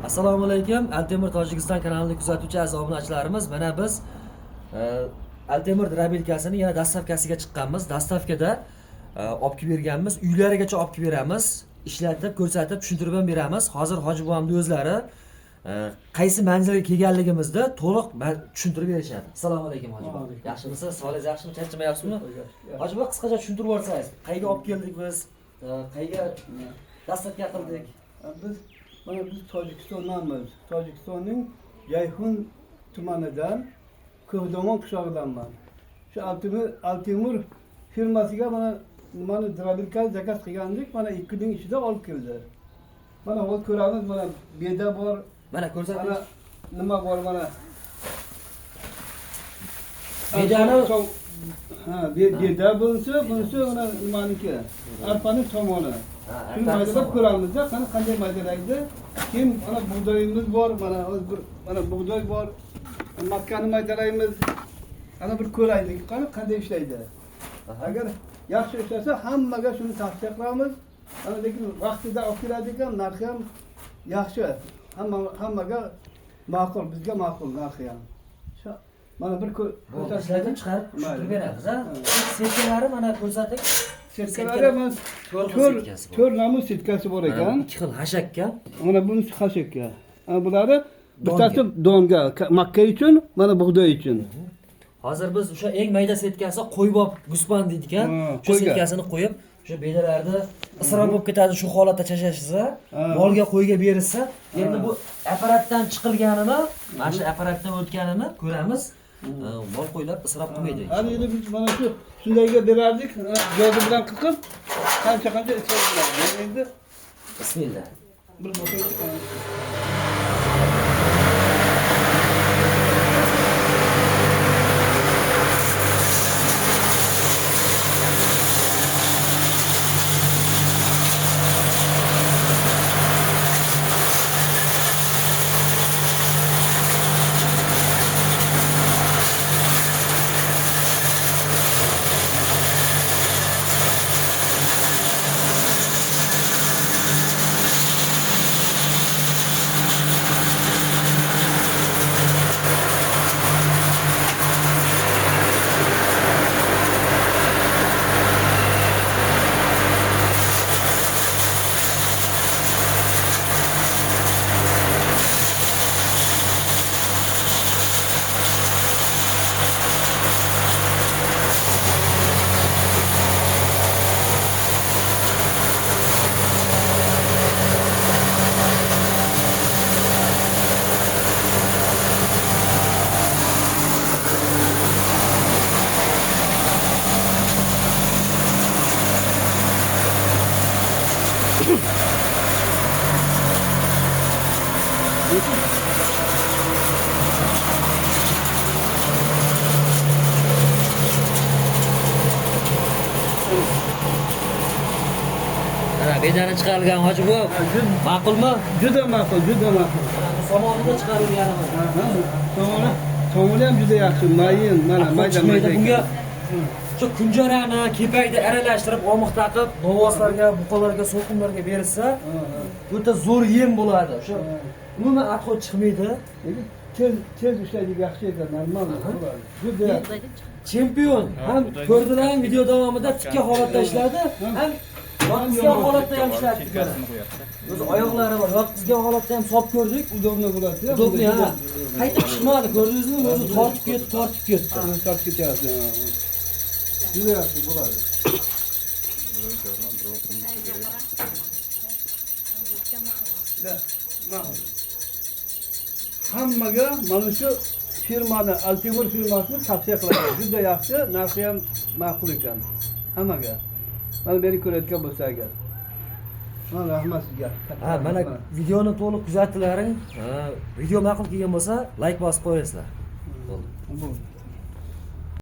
Assalomu alaykum. Altemir Tojikiston kanalini kuzatuvchi aziz obunachilarimiz, mana biz Altemir drabilkasini yana dastavkasiga chiqqanmiz. Dastavkada olib kelib berganmiz, uylarigacha olib kelib beramiz, ishlatib, ko'rsatib, tushuntirib ham beramiz. Hozir hoji buvamning o'zlari qaysi manzilga kelganligimizni to'liq tushuntirib berishadi. Assalomu alaykum hoji buva. Yaxshimisiz? Sog'ligingiz yaxshimi? Charchamayapsizmi? Hoji buva, qisqacha tushuntirib o'tsangiz, qayga olib keldik biz? Qayga dastavka qildik? Biz Tojikistondanmiz. Tojikistonning Yayxun tumanidan Ko'hdomon qishlog'idanman. Shu Altemir firmasiga mana drabilka zakaz qilgandik, mana 2 kun ichida olib keldi. Mana hozir ko'ramiz, mana beda bor. Mana ko'rsating. Nima bor mana? Bedani beda bunisi mana nimaniki? Arpaning tomoni. Shuni maydalab ko'ramiz-da, qanday maydalaydi. Keyin mana bug'doyimiz bor, mana bug'doy bor. Makkani maydalaymiz. Ana bir ko'raylik, qanday ishlaydi. Agar yaxshi ishlasa, hammaga shuni tavsiya qilamiz. Ana lekin vaqtida olib keladigan narxi ham yaxshi. Hammaga ma'qul, bizga ma'qul narxi ham. Mana bir ko'rsatib chiqarib tushuntirib beramiz, ha? Setkalari mana ko'rsating. Setkalari mana 4 namus setkasi bor ekan. 2 xil hashakka. Mana bunisi hashakka. Buları bittasi donga, makka uchun, mana bug'doy uchun. Hozir biz o'sha eng mayda setkasi qo'ybob guspan deydigan, shu setkasini qo'yib, o'sha bedalarda isrof bo'lib ketadi, shu holatda chashashsa, molga qo'yga berilsa, endi bu apparatdan chiqilganini, mana shu apparatdan o'tganini ko'ramiz. Mol qo'ylab isrof qilmaydi. Hali endi biz mana shu shundayga berardik, jozi bilan qilib, qancha isrof qiladi. Endi bismillah. Bir motor Bedani chiqarilgan hoji buva. Ma'qulmi? Juda ma'qul. Somonida chiqarilganimi? Tomoni ham juda yaxshi, mayin, mana mayda. Bunga shu kunjarani kepakda aralashtirib, omoq taqib, novvoslarga, buqalarga, so'qimlarga berilsa, o'ta zo'r yem bo'ladi. O'sha umuman atxo chiqmaydi. Tez ishlaydi, yaxshi ekan, normal bo'ladi. Juda chempion. Ham ko'rdilar video davomida tikka holatda ishladi, ham yotqizgan holatda ham ishlatdik. O'zi oyoqlari bor, yotqizgan holatda ham solib ko'rdik. Udobno bo'ladi. Udobno, ha. Qaytib chiqmadi, ko'rdingizmi? O'zi tortib ketdi. Tortib ketyapti. Juda yaxshi bo'ladi. Hammaga mana shu firmani, Altemir firmasini tavsiya qilaman. Juda yaxshi, narxi ham ma'qul ekan. Hammaga. Mana beni ko'rayotgan bo'lsa agar. Rahmat sizga. Mana videoni to'liq kuzatdilaring. Video ma'qul kelgan bo'lsa, like bosib qo'yasizlar. Bo'ldi.